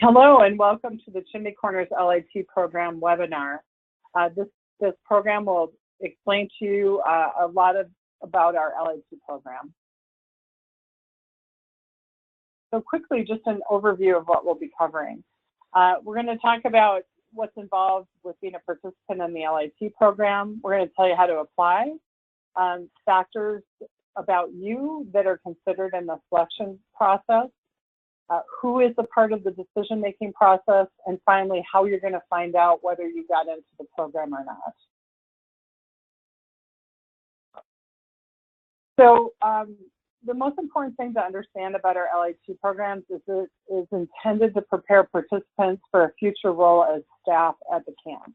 Hello and welcome to the Chimney Corners LIT program webinar. This program will explain to you a lot about our LIT program. So quickly, just an overview of what we'll be covering. We're going to talk about what's involved with being a participant in the LIT program. We're going to tell you how to apply, factors about you that are considered in the selection process, who is a part of the decision-making process, and finally, how you're going to find out whether you got into the program or not. So the most important thing to understand about our LIT programs is it is intended to prepare participants for a future role as staff at the camp.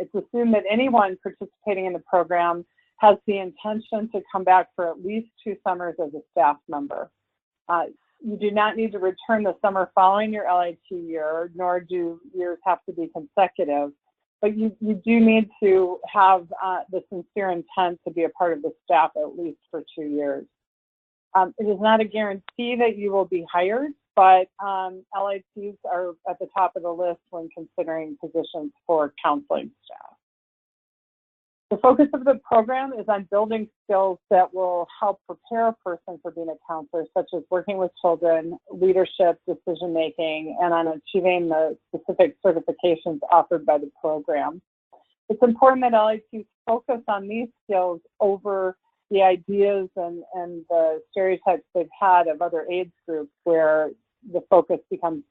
It's assumed that anyone participating in the program has the intention to come back for at least 2 summers as a staff member. You do not need to return the summer following your LIT year, nor do years have to be consecutive, but you do need to have the sincere intent to be a part of the staff at least for 2 years. It is not a guarantee that you will be hired, but LITs are at the top of the list when considering positions for counseling staff. The focus of the program is on building skills that will help prepare a person for being a counselor, such as working with children, leadership, decision-making, and on achieving the specific certifications offered by the program. It's important that LITs focus on these skills over the ideas and the stereotypes they've had of other AIDS groups, where the focus becomes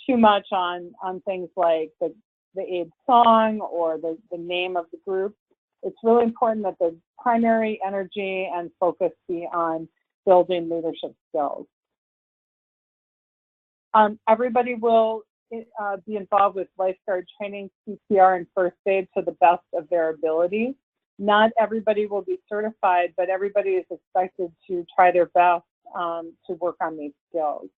too much on things like the AIDS song or the name of the group. It's really important that the primary energy and focus be on building leadership skills. Everybody will be involved with lifeguard training, CPR, and first aid to the best of their ability. Not everybody will be certified, but everybody is expected to try their best to work on these skills.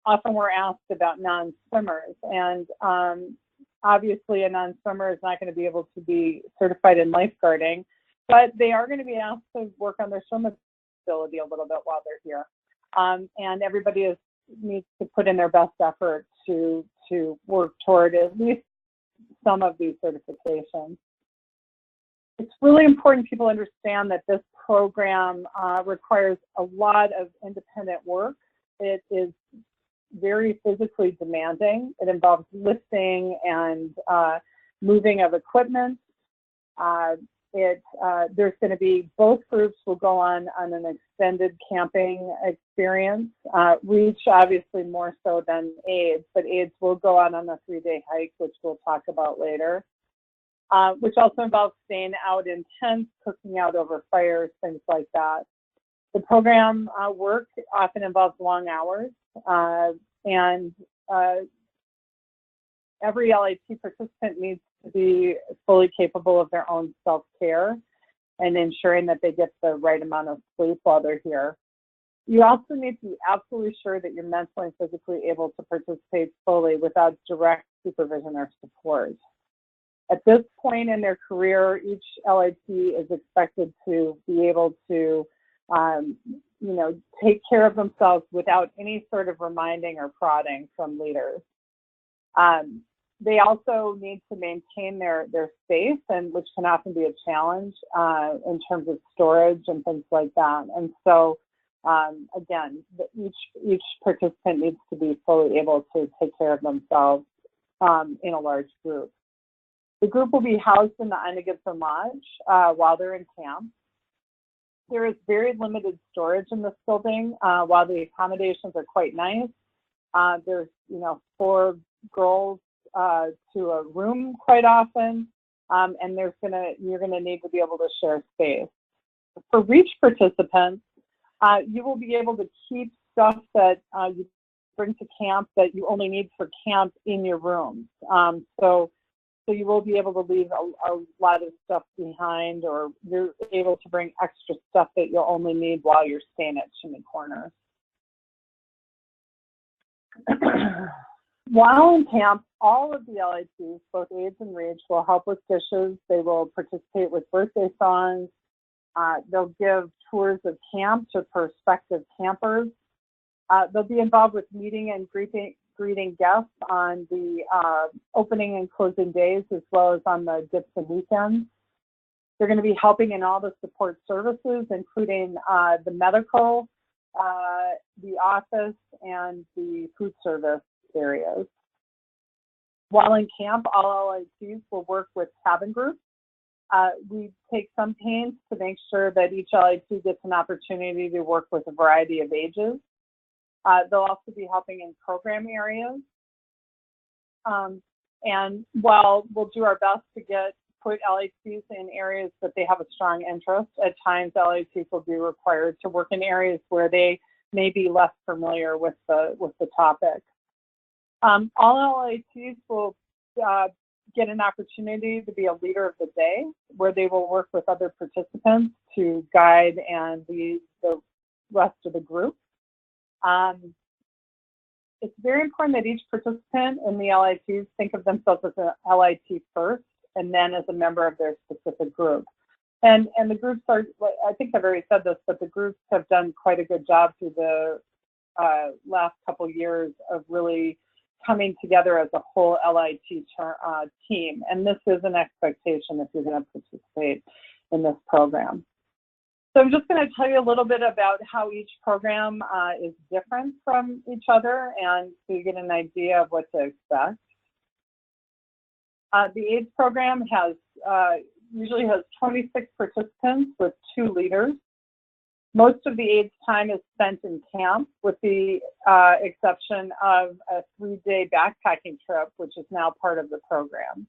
Often we're asked about non-swimmers, and obviously a non-swimmer is not going to be able to be certified in lifeguarding, but they are going to be asked to work on their swim ability a little bit while they're here. And everybody needs to put in their best effort to work toward at least some of these certifications. It's really important people understand that this program requires a lot of independent work. It is very physically demanding. It involves lifting and moving of equipment. There's going to be, both groups will go on an extended camping experience. REACH obviously more so than AIDS, but AIDS will go on a 3-day hike, which we'll talk about later, which also involves staying out in tents, cooking out over fires, things like that. The program work often involves long hours, and every LIT participant needs to be fully capable of their own self-care and ensuring that they get the right amount of sleep while they're here. You also need to be absolutely sure that you're mentally and physically able to participate fully without direct supervision or support. At this point in their career, each LIT is expected to be able to take care of themselves without any sort of reminding or prodding from leaders. They also need to maintain their space, and which can often be a challenge in terms of storage and things like that. And so, again, each participant needs to be fully able to take care of themselves in a large group. The group will be housed in the Ina Gibson Lodge while they're in camp. There is very limited storage in this building. While the accommodations are quite nice, there's 4 girls to a room quite often, and you're gonna need to be able to share space. For REACH participants, you will be able to keep stuff that you bring to camp that you only need for camp in your rooms. So you will be able to leave a lot of stuff behind, or you're able to bring extra stuff that you'll only need while you're staying at Chimney Corners. While in camp, all of the LITs, both AIDS and REACH, will help with dishes. They will participate with birthday songs. They'll give tours of camp to prospective campers. They'll be involved with meeting and greeting guests on the opening and closing days, as well as on the dips and weekends. They're going to be helping in all the support services, including the medical, the office, and the food service areas. While in camp, all LITs will work with cabin groups. We take some pains to make sure that each LIT gets an opportunity to work with a variety of ages. They'll also be helping in program areas. And while we'll do our best to put LITs in areas that they have a strong interest, at times LITs will be required to work in areas where they may be less familiar with the topic. All LITs will get an opportunity to be a leader of the day, where they will work with other participants to guide and lead the rest of the group. It's very important that each participant in the LITs think of themselves as an LIT first, and then as a member of their specific group. And the groups are, I think I've already said this, but the groups have done quite a good job through the last couple years of really coming together as a whole LIT team. And this is an expectation if you're going to participate in this program. So I'm just going to tell you a little bit about how each program is different from each other, and so you get an idea of what to expect. The AIDS program usually has 26 participants with 2 leaders. Most of the AIDS time is spent in camp, with the exception of a 3-day backpacking trip, which is now part of the program.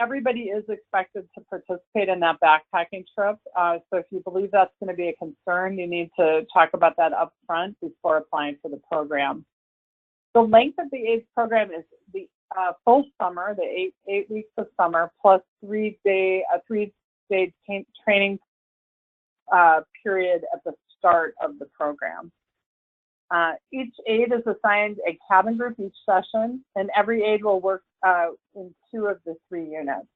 Everybody is expected to participate in that backpacking trip. So if you believe that's going to be a concern, you need to talk about that up front before applying for the program. The length of the AIDS program is the full summer, the 8 weeks of summer, plus a 3-day training period at the start of the program. Each aide is assigned a cabin group each session, and every aide will work in 2 of the 3 units.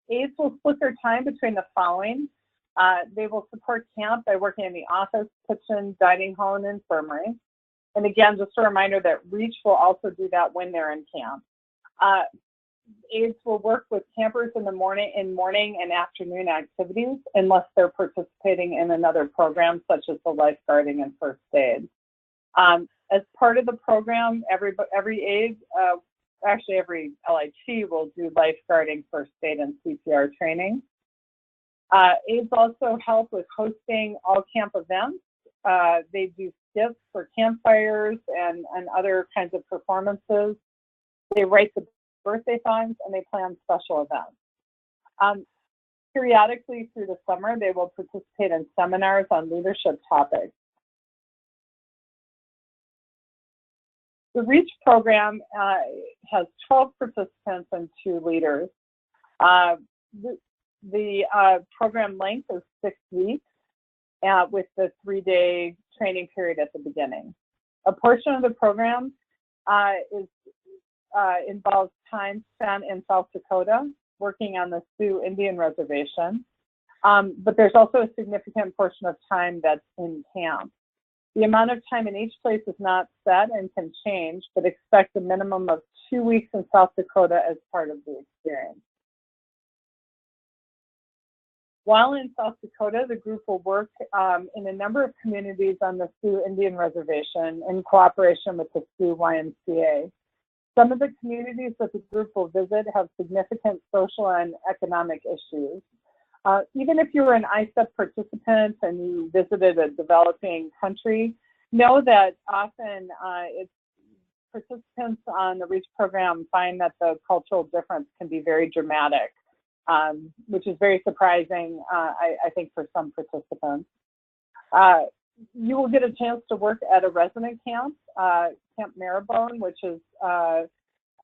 Aides will split their time between the following. They will support camp by working in the office, kitchen, dining hall, and infirmary. And again, just a reminder that REACH will also do that when they're in camp. Aides will work with campers in morning and afternoon activities, unless they're participating in another program, such as the lifeguarding and first aid. As part of the program, every aide, actually every LIT will do lifeguarding, first aid, and CPR training. Aides also help with hosting all camp events. They do skits for campfires and other kinds of performances. They write the birthday songs, and they plan special events. Periodically through the summer, they will participate in seminars on leadership topics. The REACH program has 12 participants and 2 leaders. The program length is 6 weeks with the 3-day training period at the beginning. A portion of the program involves time spent in South Dakota working on the Sioux Indian Reservation, but there's also a significant portion of time that's in camp. The amount of time in each place is not set and can change, but expect a minimum of 2 weeks in South Dakota as part of the experience. While in South Dakota, the group will work in a number of communities on the Sioux Indian Reservation in cooperation with the Sioux YMCA. Some of the communities that the group will visit have significant social and economic issues. Even if you were an ISEP participant and you visited a developing country, know that often participants on the REACH program find that the cultural difference can be very dramatic, which is very surprising, I think, for some participants. You will get a chance to work at a resident camp, Camp Maribone, which is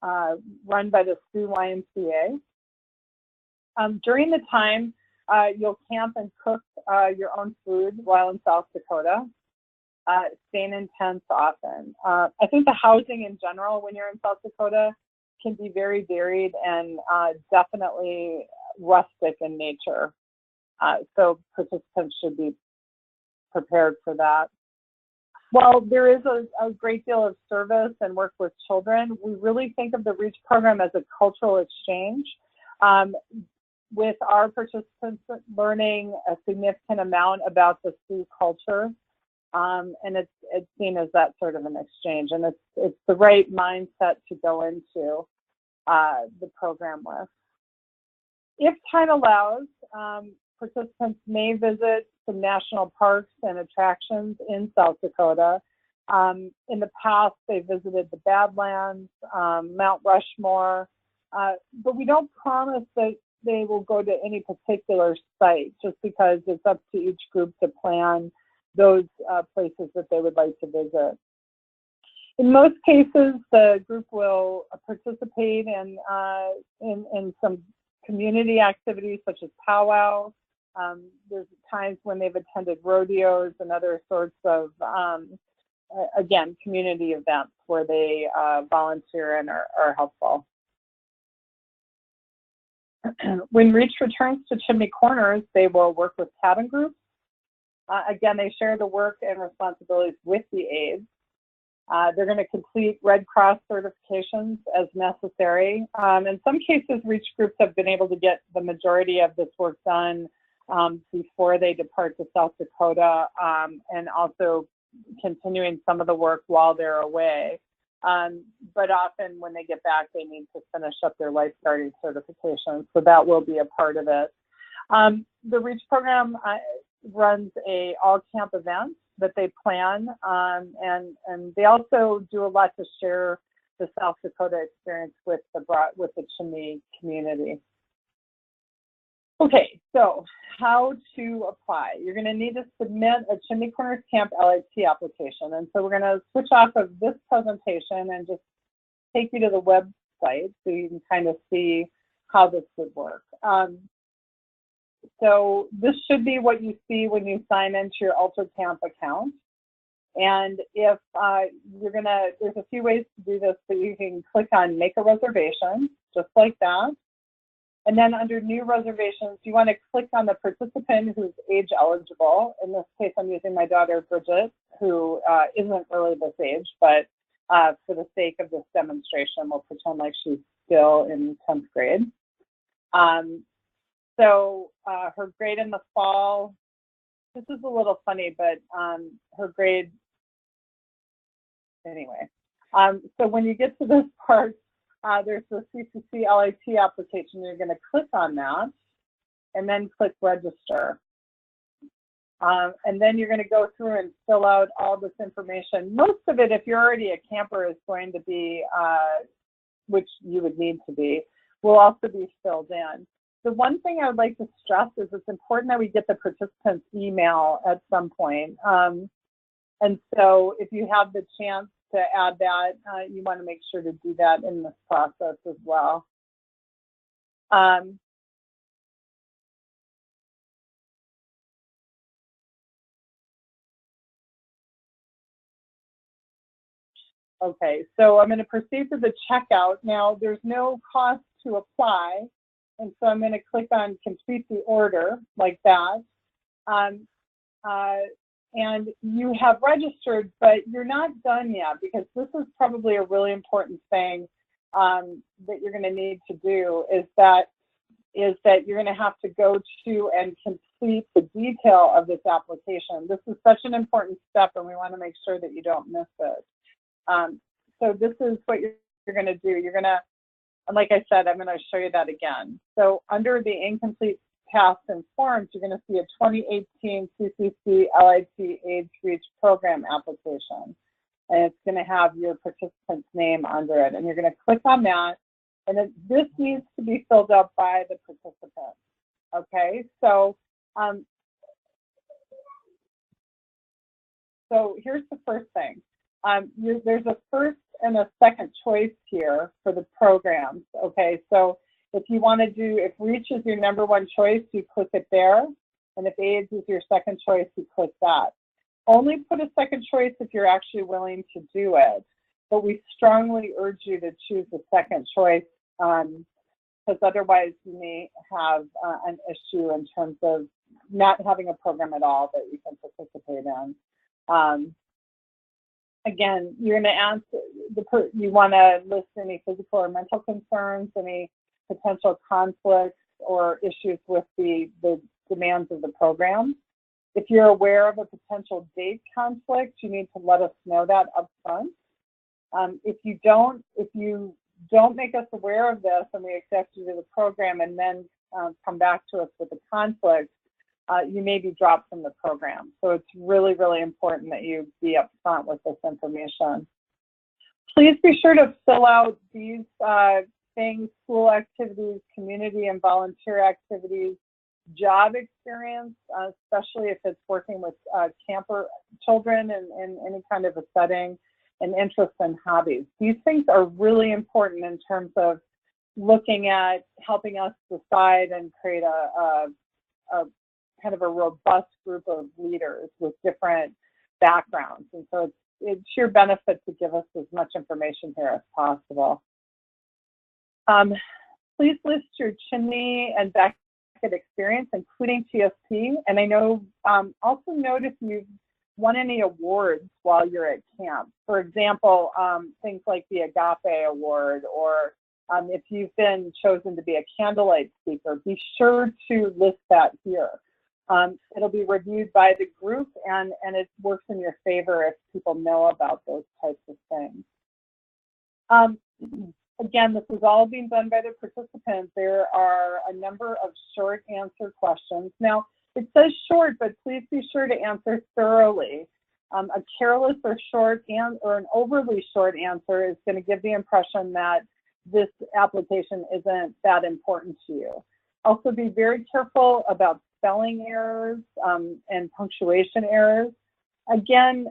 run by the Sioux YMCA. During the time, you'll camp and cook your own food while in South Dakota, staying in tents often. I think the housing in general when you're in South Dakota can be very varied and definitely rustic in nature. So participants should be prepared for that. While there is a great deal of service and work with children, we really think of the REACH program as a cultural exchange, with our participants learning a significant amount about the Sioux culture, and it's seen as that sort of an exchange, and it's the right mindset to go into the program with. If time allows, participants may visit some national parks and attractions in South Dakota. In the past, they visited the Badlands, Mount Rushmore, but we don't promise that they will go to any particular site, just because it's up to each group to plan those places that they would like to visit. In most cases, the group will participate in some community activities such as powwow. There's times when they've attended rodeos and other sorts of, again, community events where they volunteer and are helpful. When REACH returns to Chimney Corners, they will work with cabin groups. Again, they share the work and responsibilities with the aides. They're going to complete Red Cross certifications as necessary. In some cases, REACH groups have been able to get the majority of this work done before they depart to South Dakota, and also continuing some of the work while they're away. But often when they get back, they need to finish up their lifeguarding certification, so that will be a part of it. The REACH program runs a all-camp event that they plan, and they also do a lot to share the South Dakota experience with the Chimney community. Okay, so how to apply. You're going to need to submit a Chimney Corners Camp LIT application, and so we're going to switch off of this presentation and just take you to the website so you can kind of see how this would work. So this should be what you see when you sign into your AlterCamp account. And if there's a few ways to do this, so you can click on make a reservation, just like that. And then under new reservations, you want to click on the participant who's age eligible. In this case, I'm using my daughter, Bridget, who isn't really this age, but for the sake of this demonstration, we'll pretend like she's still in 10th grade. So her grade in the fall, this is a little funny, but her grade, anyway. So when you get to this part, there's the CCC LIT application. You're going to click on that and then click register. And then you're going to go through and fill out all this information. Most of it, if you're already a camper, is going to be, which you would need to be, will also be filled in. The one thing I would like to stress is it's important that we get the participant's email at some point. And so if you have the chance to add that, you want to make sure to do that in this process as well. Okay, so I'm going to proceed to the checkout. Now, there's no cost to apply, and so I'm going to click on complete the order like that. And you have registered, but you're not done yet, because this is probably a really important thing that you're going to need to do, is that you're going to have to go to and complete the detail of this application. This is such an important step, and we want to make sure that you don't miss it. So this is what you're going to do. You're going to, and like I said, I'm going to show you that again. So under the incomplete tasks and forms, you're going to see a 2018 CCC LIT AIDS REACH program application. And it's going to have your participant's name under it. And you're going to click on that. And this needs to be filled out by the participant. Okay, so here's the first thing. There's a first and a second choice here for the programs. Okay, so if you want to do, if REACH is your #1 choice, you click it there. And if AIDS is your second choice, you click that. Only put a second choice if you're actually willing to do it. But we strongly urge you to choose the second choice, because otherwise you may have an issue in terms of not having a program at all that you can participate in. Again, you're going to ask you want to list any physical or mental concerns, any potential conflicts or issues with the demands of the program. If you're aware of a potential date conflict, you need to let us know that up front. If you don't make us aware of this and we accept you to the program and then come back to us with a conflict, you may be dropped from the program. So it's really, really important that you be upfront with this information. Please be sure to fill out these things: school activities, community and volunteer activities, job experience, especially if it's working with camper children in any kind of a setting, and interests and hobbies. These things are really important in terms of looking at helping us decide and create a kind of a robust group of leaders with different backgrounds. And so it's your benefit to give us as much information here as possible. Please list your chimney and Beckett experience, including TSP. And I know, also note if you've won any awards while you're at camp. For example, things like the Agape Award, or if you've been chosen to be a candlelight speaker, be sure to list that here. It'll be reviewed by the group, and it works in your favor if people know about those types of things. Again, this is all being done by the participants. There are a number of short answer questions. Now, it says short, but please be sure to answer thoroughly. A careless or or an overly short answer is going to give the impression that this application isn't that important to you. Also, be very careful about spelling errors and punctuation errors. Again,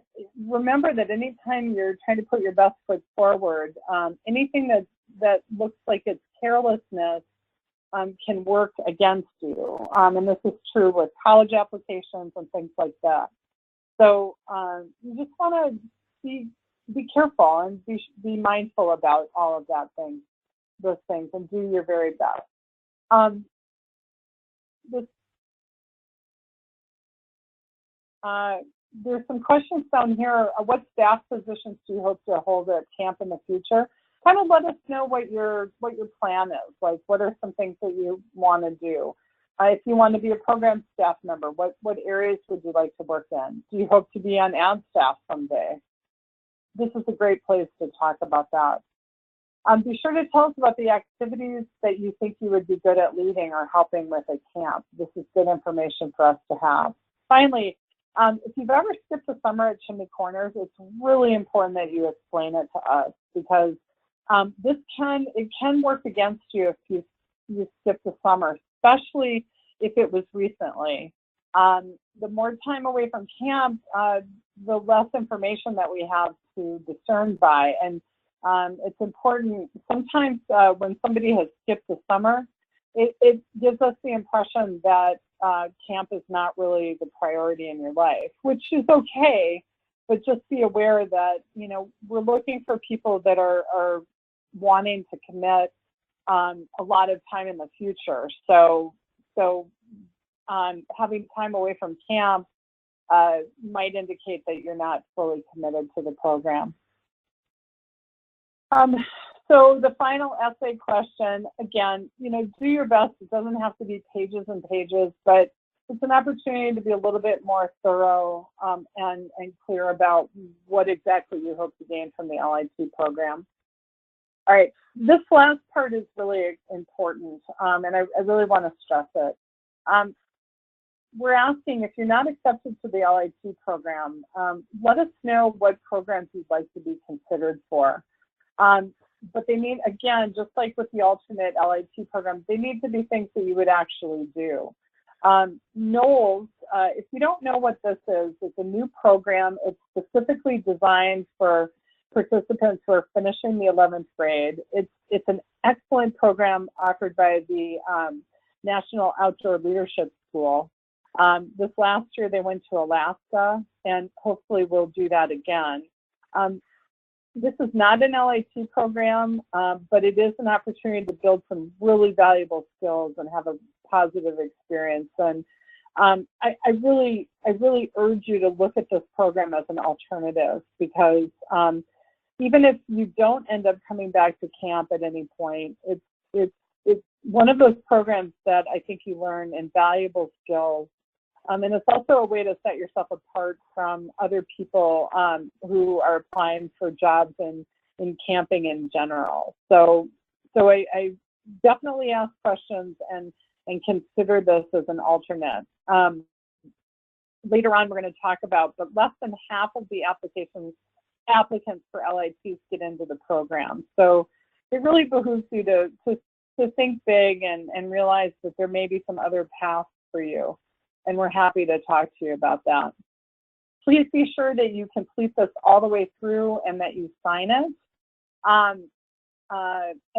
remember that anytime you're trying to put your best foot forward, anything that looks like it's carelessness can work against you. And this is true with college applications and things like that. So you just want to be careful and be mindful about all of those things, and do your very best. There's some questions down here. What staff positions do you hope to hold at camp in the future? Kind of let us know what your plan is. Like, what are some things that you want to do? If you want to be a program staff member, what areas would you like to work in? Do you hope to be on ad staff someday? This is a great place to talk about that. Be sure to tell us about the activities that you think you would be good at leading or helping with at camp. This is good information for us to have. Finally, if you've ever skipped a summer at Chimney Corners, it's really important that you explain it to us, because it can work against you if you skipped a summer, especially if it was recently. The more time away from camp, the less information that we have to discern by. And it's important, sometimes when somebody has skipped the summer, it gives us the impression that camp is not really the priority in your life, which is okay, but just be aware that, we're looking for people that are wanting to commit a lot of time in the future. So having time away from camp might indicate that you're not fully committed to the program. So the final essay question, again, do your best. It doesn't have to be pages and pages, but it's an opportunity to be a little bit more thorough and clear about what exactly you hope to gain from the LIT program. All right, this last part is really important, and I really want to stress it. We're asking, if you're not accepted to the LIT program, let us know what programs you'd like to be considered for. But they need, again, just like with the alternate LIT program, they need to be things that you would actually do. NOLS, if you don't know what this is, it's a new program. It's specifically designed for participants who are finishing the 11th grade. It's an excellent program offered by the National Outdoor Leadership School. This last year they went to Alaska, and hopefully we'll do that again. This is not an LIT program, but it is an opportunity to build some really valuable skills and have a positive experience. And I really urge you to look at this program as an alternative, because even if you don't end up coming back to camp at any point, it's one of those programs that I think you learn invaluable skills. And it's also a way to set yourself apart from other people who are applying for jobs in camping in general. So I definitely ask questions and consider this as an alternate. Later on, we're going to talk about, but less than half of the applicants for LITs get into the program. So it really behooves you to think big and realize that there may be some other paths for you. And we're happy to talk to you about that. Please be sure that you complete this all the way through and that you sign it. And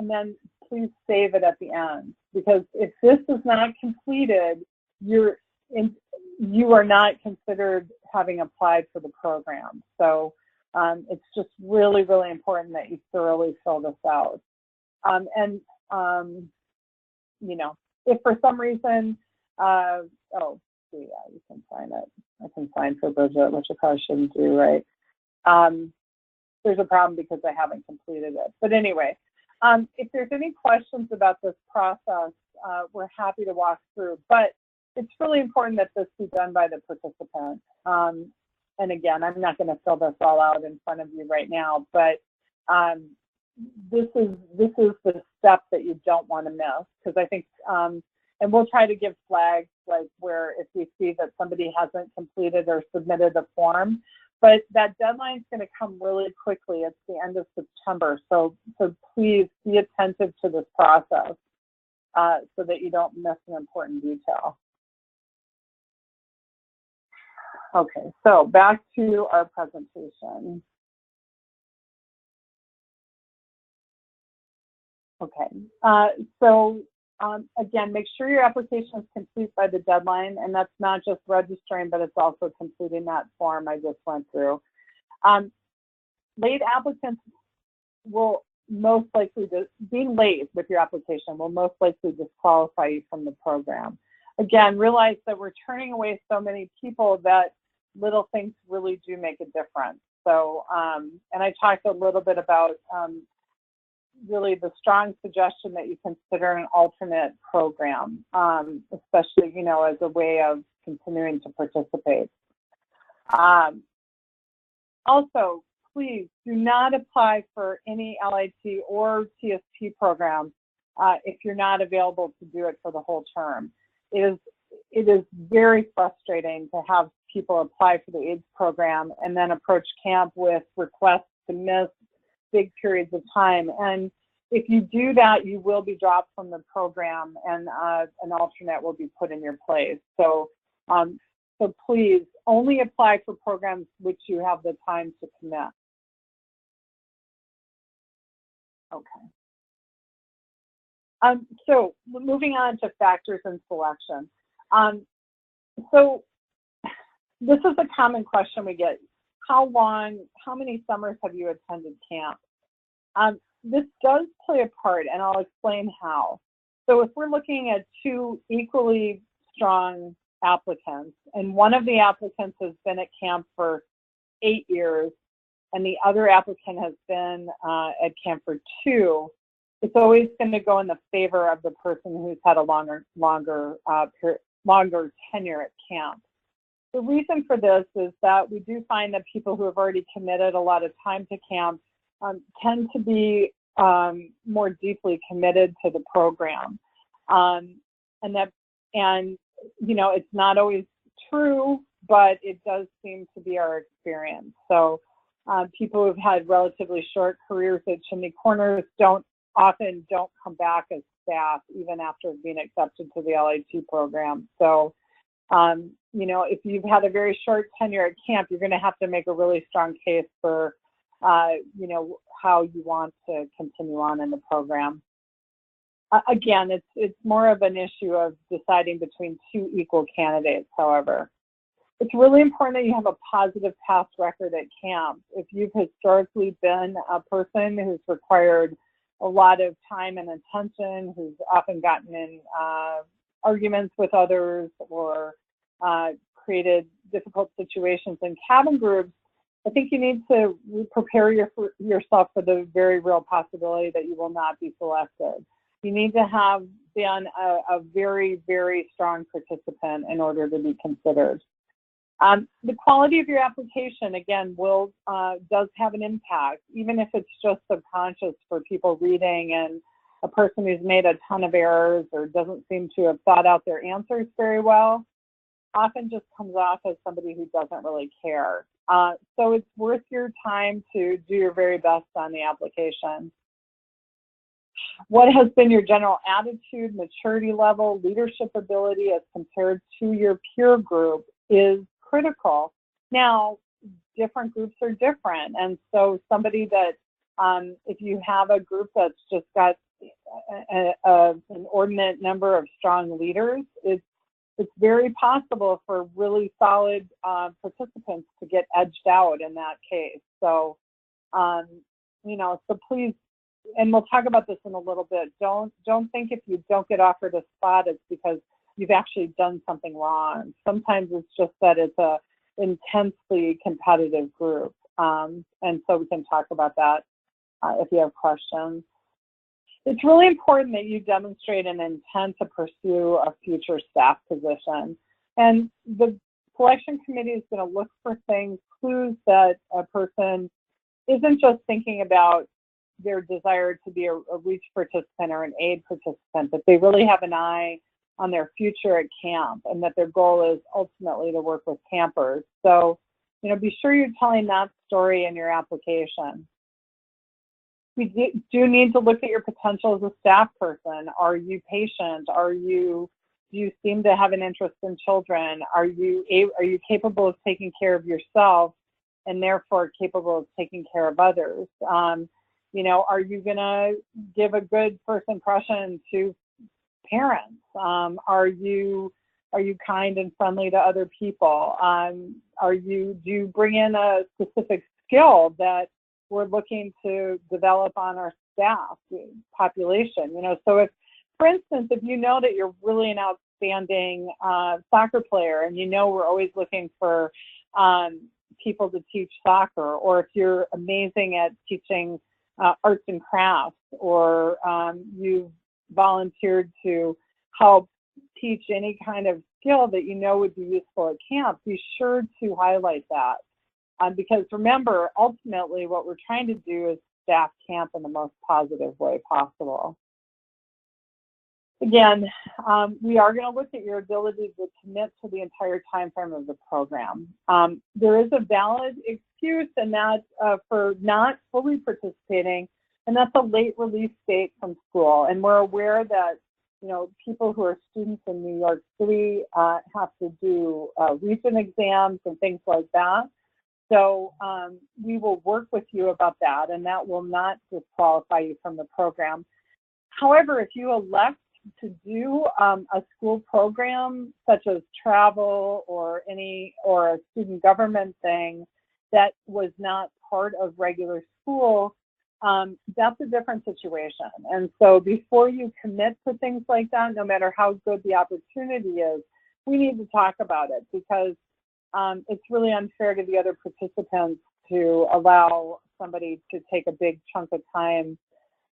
then please save it at the end, because if this is not completed, you are not considered having applied for the program. So it's just really, really important that you thoroughly fill this out. You know, if for some reason, yeah, you can sign it. I can sign for Bridget, which I probably shouldn't do, right? There's a problem because I haven't completed it. But anyway, if there's any questions about this process, we're happy to walk through. But it's really important that this be done by the participant. And again, I'm not going to fill this all out in front of you right now, but this is the step that you don't want to miss, because I think, and we'll try to give flags, like where if we see that somebody hasn't completed or submitted a form, but that deadline is going to come really quickly. It's the end of September, so please be attentive to this process so that you don't miss an important detail. Okay, so back to our presentation. Okay, again, make sure your application is complete by the deadline, and that's not just registering, but it's also completing that form I just went through. Late applicants will most likely, being late with your application will most likely disqualify you from the program. Again, realize that we're turning away so many people that little things really do make a difference. So, and I talked a little bit about really the strong suggestion that you consider an alternate program, especially, you know, as a way of continuing to participate. Also, please do not apply for any LIT or TSP program if you're not available to do it for the whole term. It is very frustrating to have people apply for the AIDS program and then approach camp with requests to miss big periods of time. And if you do that, you will be dropped from the program, and an alternate will be put in your place. So, so please only apply for programs which you have the time to commit. Okay. So moving on to factors in selection. So this is a common question we get. How many summers have you attended camp? This does play a part, and I'll explain how. So if we're looking at two equally strong applicants, and one of the applicants has been at camp for 8 years, and the other applicant has been at camp for 2, it's always going to go in the favor of the person who's had a longer tenure at camp. The reason for this is that we do find that people who have already committed a lot of time to camp tend to be more deeply committed to the program, and you know, it's not always true, but it does seem to be our experience. So people who've had relatively short careers at Chimney Corners often don't come back as staff even after being accepted to the LIT program. So you know, if you've had a very short tenure at camp, you're going to have to make a really strong case for you know, how you want to continue on in the program. Again, it's more of an issue of deciding between two equal candidates, however. It's really important that you have a positive past record at camp. If you've historically been a person who's required a lot of time and attention, who's often gotten in arguments with others, or created difficult situations in cabin groups, I think you need to prepare yourself for the very real possibility that you will not be selected. You need to have been a very, very strong participant in order to be considered. The quality of your application, again, does have an impact, even if it's just subconscious for people reading, and a person who's made a ton of errors or doesn't seem to have thought out their answers very well often just comes off as somebody who doesn't really care. So it's worth your time to do your very best on the application. What has been your general attitude, maturity level, leadership ability as compared to your peer group is critical. Now, different groups are different, and so somebody that, if you have a group that's just got an inordinate number of strong leaders, it's very possible for really solid participants to get edged out in that case. So, so please, and we'll talk about this in a little bit, don't think if you don't get offered a spot, it's because you've actually done something wrong. Sometimes it's just that it's a intensely competitive group. And so we can talk about that if you have questions. It's really important that you demonstrate an intent to pursue a future staff position. And the selection committee is going to look for things, clues that a person isn't just thinking about their desire to be a REACH participant or an AID participant, but they really have an eye on their future at camp, and that their goal is ultimately to work with campers. So, be sure you're telling that story in your application. We do need to look at your potential as a staff person. Are you patient? Do you seem to have an interest in children? Are you capable of taking care of yourself and therefore capable of taking care of others? Are you going to give a good first impression to parents? Are you kind and friendly to other people? Do you bring in a specific skill that we're looking to develop on our staff population? So if, for instance, if you know that you're really an outstanding soccer player, and we're always looking for people to teach soccer, or if you're amazing at teaching arts and crafts, or you've volunteered to help teach any kind of skill that would be useful at camp, be sure to highlight that. Because remember, ultimately what we're trying to do is staff camp in the most positive way possible. Again, we are going to look at your ability to commit to the entire time frame of the program. There is a valid excuse, and that for not fully participating, and that's a late release date from school. And we're aware that people who are students in New York City have to do region exams and things like that. So we will work with you about that, and that will not disqualify you from the program. However, if you elect to do a school program such as travel or a student government thing that was not part of regular school, that's a different situation. And so before you commit to things like that, no matter how good the opportunity is, we need to talk about it, because it's really unfair to the other participants to allow somebody to take a big chunk of time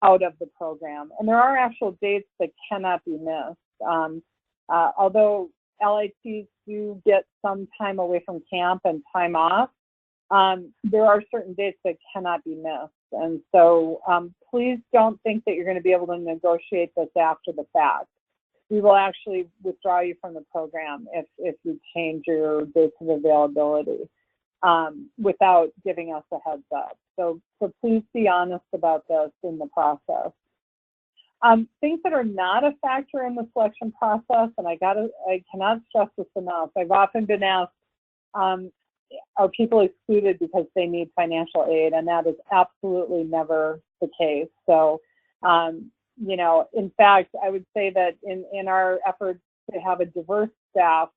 out of the program. And there are actual dates that cannot be missed. Although LITs do get some time away from camp and time off, there are certain dates that cannot be missed. And so please don't think that you're going to be able to negotiate this after the fact. We will actually withdraw you from the program if you change your dates of availability without giving us a heads up. So please be honest about this in the process. Things that are not a factor in the selection process, and I cannot stress this enough. I've often been asked, are people excluded because they need financial aid? And that is absolutely never the case. So, in fact, I would say that in our efforts to have a diverse staff,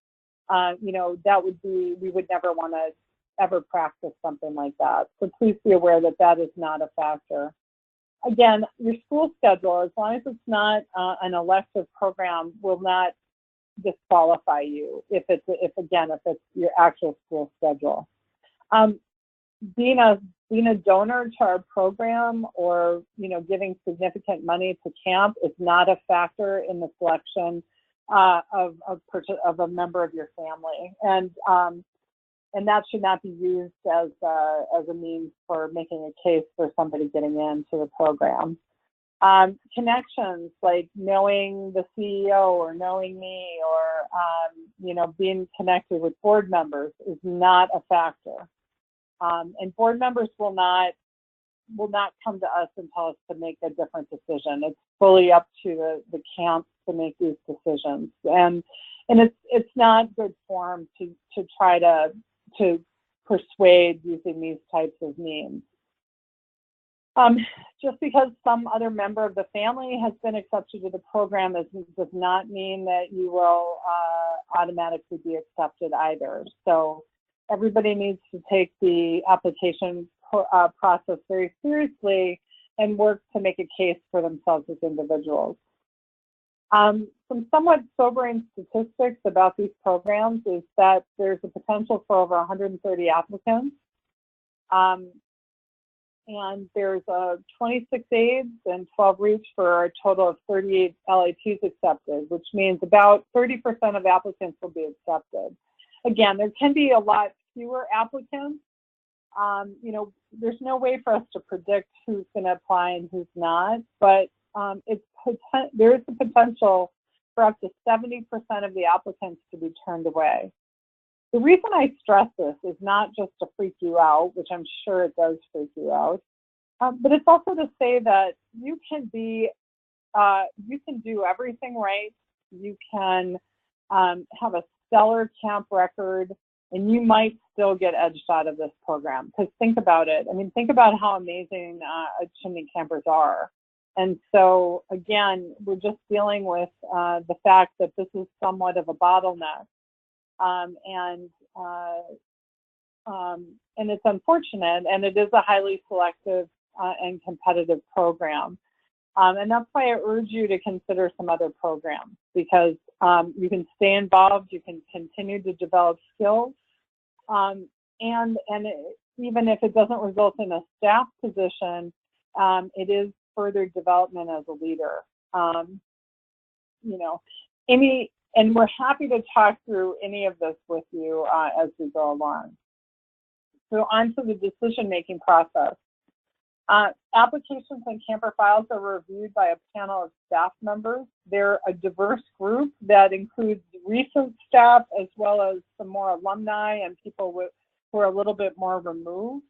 we would never want to ever practice something like that. So please be aware that that is not a factor. Again, your school schedule, as long as it's not an elective program, will not disqualify you if it's your actual school schedule. Being a donor to our program, or giving significant money to camp, is not a factor in the selection of a member of your family, and that should not be used as a means for making a case for somebody getting into the program. Connections like knowing the CEO or knowing me, or being connected with board members is not a factor. And board members will not come to us and tell us to make a different decision. It's fully up to the camps to make these decisions, and it's not good form to try to persuade using these types of means. Just because some other member of the family has been accepted to the program does not mean that you will automatically be accepted either. So everybody needs to take the application process very seriously and work to make a case for themselves as individuals. Some somewhat sobering statistics about these programs is that there's a potential for over 130 applicants. And there's 26 aides and 12 reach for a total of 38 LITs accepted, which means about 30% of applicants will be accepted. Again, there can be a lot fewer applicants. There's no way for us to predict who's going to apply and who's not, but there is the potential for up to 70% of the applicants to be turned away. The reason I stress this is not just to freak you out, which I'm sure it does freak you out, but it's also to say that you can do everything right. You can have a stellar camp record, and you might still get edged out of this program. Because think about it. I mean, think about how amazing chimney campers are. And so, again, we're just dealing with the fact that this is somewhat of a bottleneck. And it's unfortunate, and it is a highly selective and competitive program. And that's why I urge you to consider some other programs, because you can stay involved, you can continue to develop skills, and even if it doesn't result in a staff position, it is further development as a leader. Amy, and we're happy to talk through any of this with you as we go along. So on to the decision-making process. Applications and camper files are reviewed by a panel of staff members. They're a diverse group that includes recent staff as well as some more alumni and people who are a little bit more removed.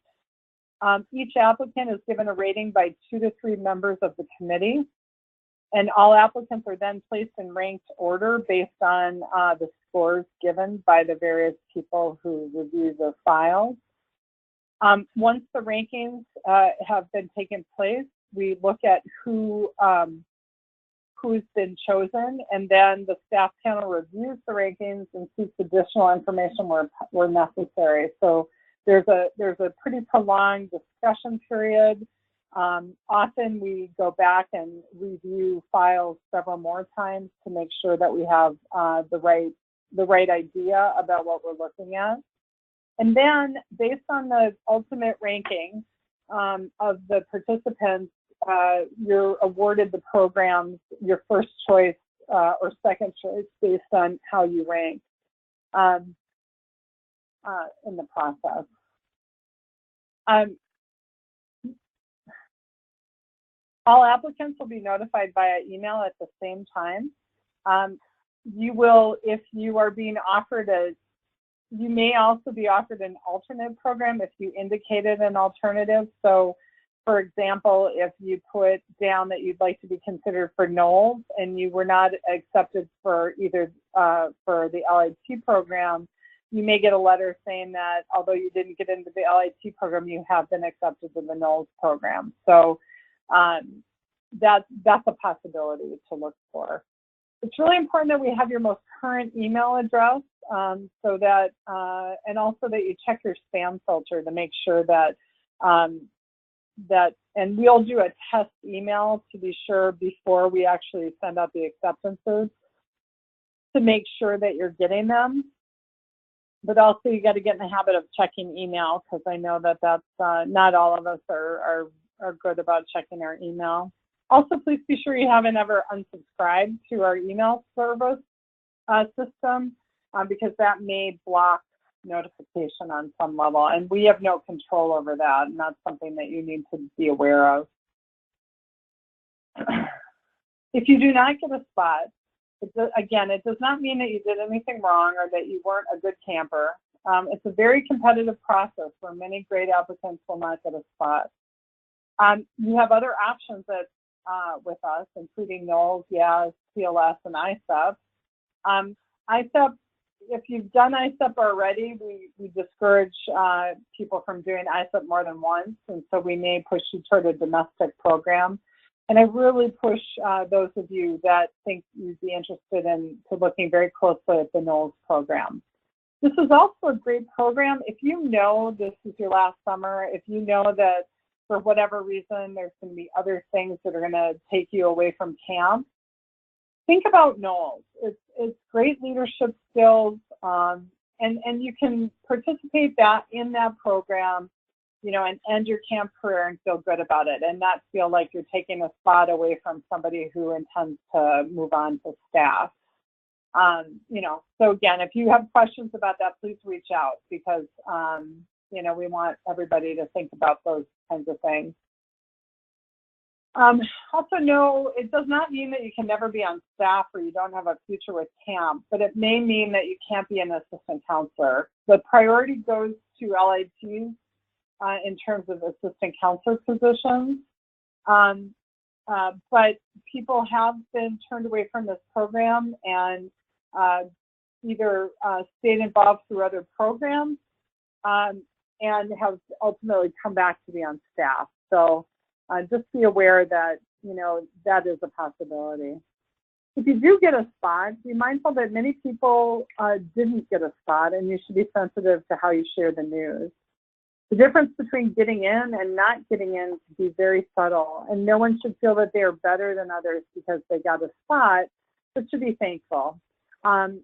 Each applicant is given a rating by 2 to 3 members of the committee, and all applicants are then placed in ranked order based on the scores given by the various people who review the files. Once the rankings have been taken place, we look at who's been chosen, and then the staff panel reviews the rankings and seeks additional information where necessary. So there's a pretty prolonged discussion period. Often we go back and review files several more times to make sure that we have the right idea about what we're looking at. And then, based on the ultimate ranking of the participants, you're awarded the program's, your first choice or second choice based on how you rank in the process. All applicants will be notified via email at the same time. You will, if you are being offered you may also be offered an alternate program if you indicated an alternative. So, for example, if you put down that you'd like to be considered for Knowles and you were not accepted for either for the LIT program, you may get a letter saying that although you didn't get into the LIT program, you have been accepted to the Knowles program. So that's a possibility to look for. It's really important that we have your most current email address, so that, and also that you check your spam filter to make sure that, and we'll do a test email to be sure before we actually send out the acceptances. to make sure that you're getting them. But also you got to get in the habit of checking email, because I know that that's not all of us are good about checking our email. Also, please be sure you haven't ever unsubscribed to our email service system, because that may block notification on some level, and we have no control over that, and that's something that you need to be aware of. If you do not get a spot, again, it does not mean that you did anything wrong or that you weren't a good camper. It's a very competitive process where many great applicants will not get a spot. You have other options that, with us, including NOLS, YAS, TLS, and ISEP. ISEP, if you've done ISEP already, we discourage people from doing ISEP more than once, and so we may push you toward a domestic program. And I really push those of you that think you'd be interested in looking very closely at the NOLS program. This is also a great program. If you know this is your last summer, if you know that for whatever reason there's going to be other things that are going to take you away from camp, think about NOLS. It's great leadership skills, and you can participate in that program, you know, and end your camp career and feel good about it, and not feel like you're taking a spot away from somebody who intends to move on to staff. You know, so again, if you have questions about that, please reach out, because, you know, we want everybody to think about those kinds of things. Also know, it does not mean that you can never be on staff or you don't have a future with camp, but it may mean that you can't be an assistant counselor. The priority goes to LITs in terms of assistant counselor positions. But people have been turned away from this program and either stayed involved through other programs and have ultimately come back to be on staff. So just be aware that, you know, that is a possibility. If you do get a spot, be mindful that many people didn't get a spot, and you should be sensitive to how you share the news. The difference between getting in and not getting in can be very subtle, and no one should feel that they are better than others because they got a spot, but should be thankful. And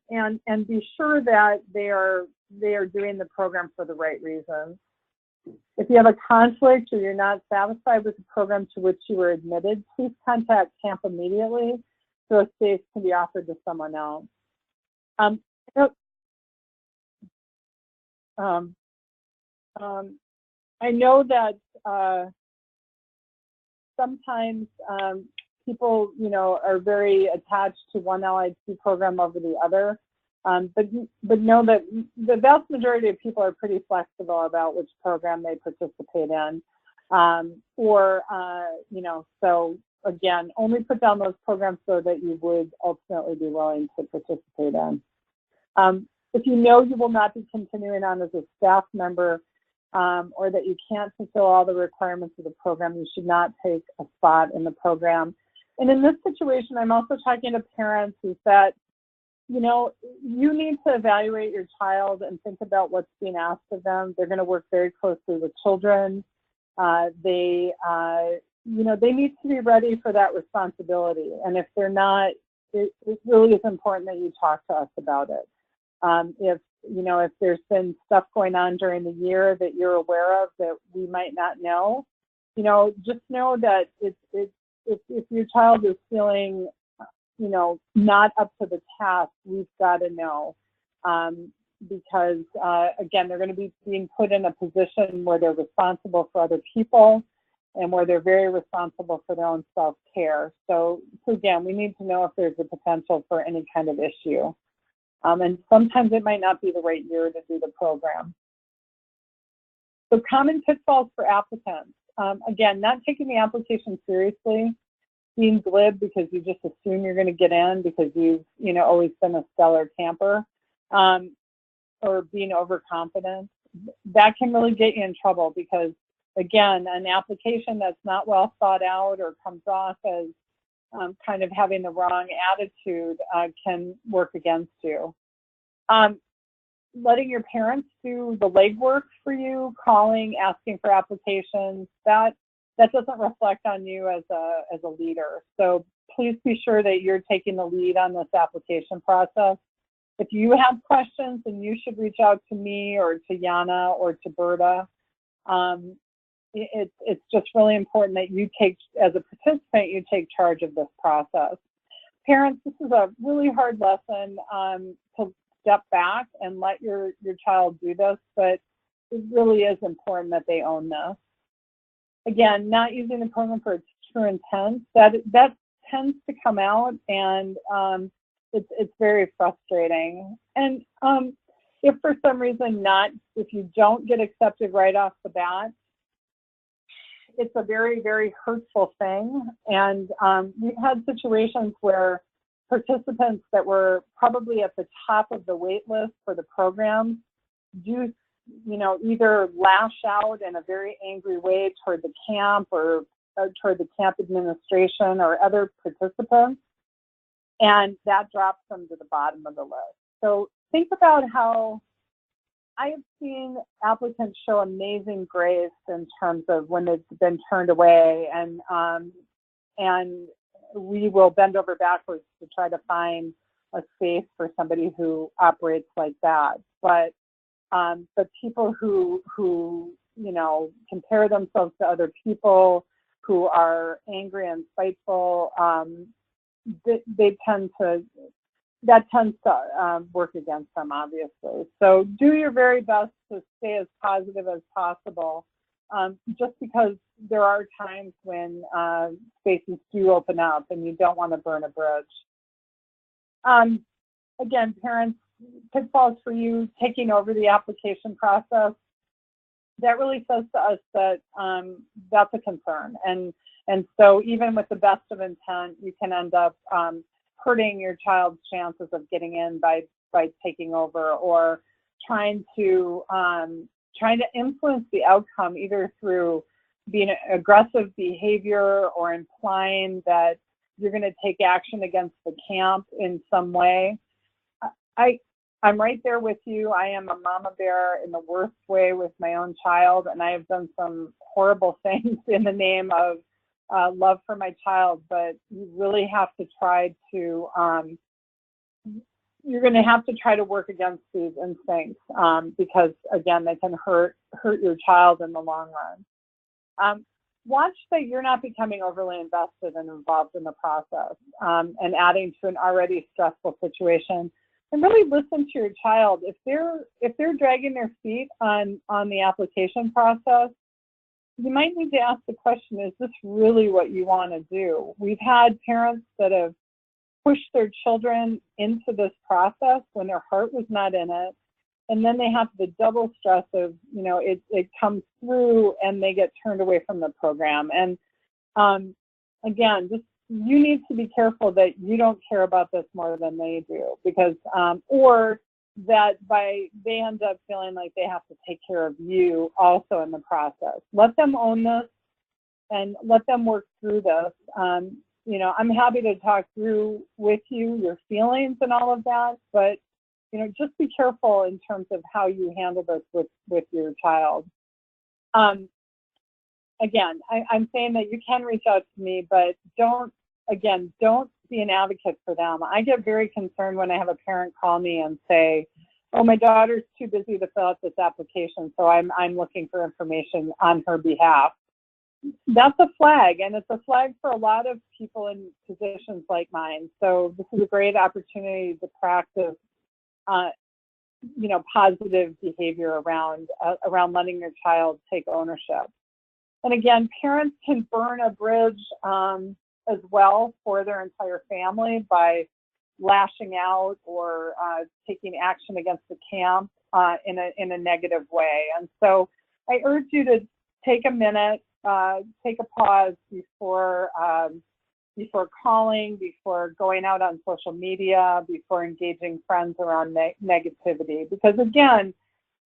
be sure that they are doing the program for the right reasons. If you have a conflict or you're not satisfied with the program to which you were admitted, please contact camp immediately so a space can be offered to someone else. I know that sometimes people, you know, are very attached to one LIT program over the other, but know that the vast majority of people are pretty flexible about which program they participate in, you know, so again, only put down those programs so that you would ultimately be willing to participate in. If you know you will not be continuing on as a staff member, or that you can't fulfill all the requirements of the program, you should not take a spot in the program. And in this situation, I'm also talking to parents who said, you know, you need to evaluate your child and think about what's being asked of them. They're going to work very closely with children. You know, they need to be ready for that responsibility. And if they're not, it really is important that you talk to us about it. If, you know, if there's been stuff going on during the year that you're aware of that we might not know, you know, just know that if your child is feeling, you know, not up to the task, we've got to know, because again, they're going to be being put in a position where they're responsible for other people and where they're very responsible for their own self-care. So again, we need to know if there's a potential for any kind of issue. And sometimes it might not be the right year to do the program. So common pitfalls for applicants. Again, not taking the application seriously, being glib because you just assume you're going to get in because you've, you know, always been a stellar camper, or being overconfident. That can really get you in trouble because, again, an application that's not well thought out or comes off as kind of having the wrong attitude can work against you. Letting your parents do the legwork for you, calling, asking for applications, that doesn't reflect on you as a leader. So please be sure that you're taking the lead on this application process. If you have questions, then you should reach out to me or to Yana or to Berta. It's just really important that you take, as a participant, you take charge of this process. Parents, this is a really hard lesson to step back and let your child do this, but it really is important that they own this. Again, not using the program for its true intent, that tends to come out, and it's very frustrating. And if for some reason if you don't get accepted right off the bat, it's a very, very hurtful thing. And we've had situations where participants that were probably at the top of the wait list for the program do, either lash out in a very angry way toward the camp or toward the camp administration or other participants, and that drops them to the bottom of the list. So think about how I have seen applicants show amazing grace in terms of when they've been turned away, and we will bend over backwards to try to find a space for somebody who operates like that. But people who compare themselves to other people, who are angry and spiteful, that tends to work against them, obviously. So do your very best to stay as positive as possible, just because there are times when spaces do open up and you don't want to burn a bridge. Again, parents, pitfalls for you taking over the application process, that really says to us that that's a concern. And so even with the best of intent, you can end up hurting your child's chances of getting in by taking over, or trying to influence the outcome either through being aggressive behavior or implying that you're going to take action against the camp in some way. I'm right there with you. I am a mama bear in the worst way with my own child, and I have done some horrible things in the name of love for my child, but you really have to try to, you're going to have to try to work against these instincts because, again, they can hurt your child in the long run. Watch that you're not becoming overly invested and involved in the process and adding to an already stressful situation. And really listen to your child. If they're dragging their feet on the application process, you might need to ask the question, is this really what you want to do? We've had parents that have pushed their children into this process when their heart was not in it, and then they have the double stress of, it comes through and they get turned away from the program. And again, you need to be careful that you don't care about this more than they do, because or that they end up feeling like they have to take care of you also in the process. Let them own this and let them work through this. I'm happy to talk through with you your feelings and all of that, but just be careful in terms of how you handle this with your child. Again, I'm saying that you can reach out to me, but don't be an advocate for them. I get very concerned when I have a parent call me and say, oh, my daughter's too busy to fill out this application, so I'm looking for information on her behalf. That's a flag, and it's a flag for a lot of people in positions like mine. So this is a great opportunity to practice positive behavior around letting your child take ownership. And again, parents can burn a bridge as well for their entire family by lashing out or taking action against the camp in a negative way. And so I urge you to take a minute, take a pause before calling, before going out on social media, before engaging friends around negativity. Because again,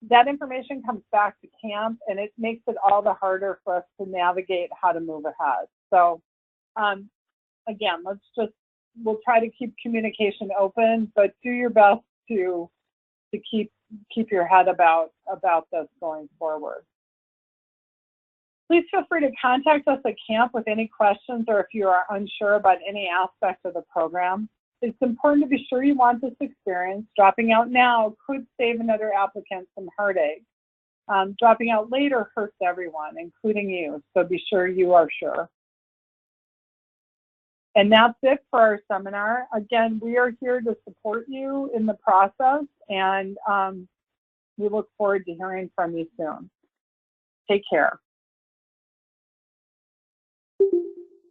that information comes back to camp, and it makes it all the harder for us to navigate how to move ahead. So again, we'll try to keep communication open, but do your best to keep your head about this going forward. Please feel free to contact us at camp with any questions or if you are unsure about any aspect of the program. It's important to be sure you want this experience. Dropping out now could save another applicant some heartache. Dropping out later hurts everyone, including you, so be sure you are sure. And that's it for our seminar. Again, we are here to support you in the process, and we look forward to hearing from you soon. Take care.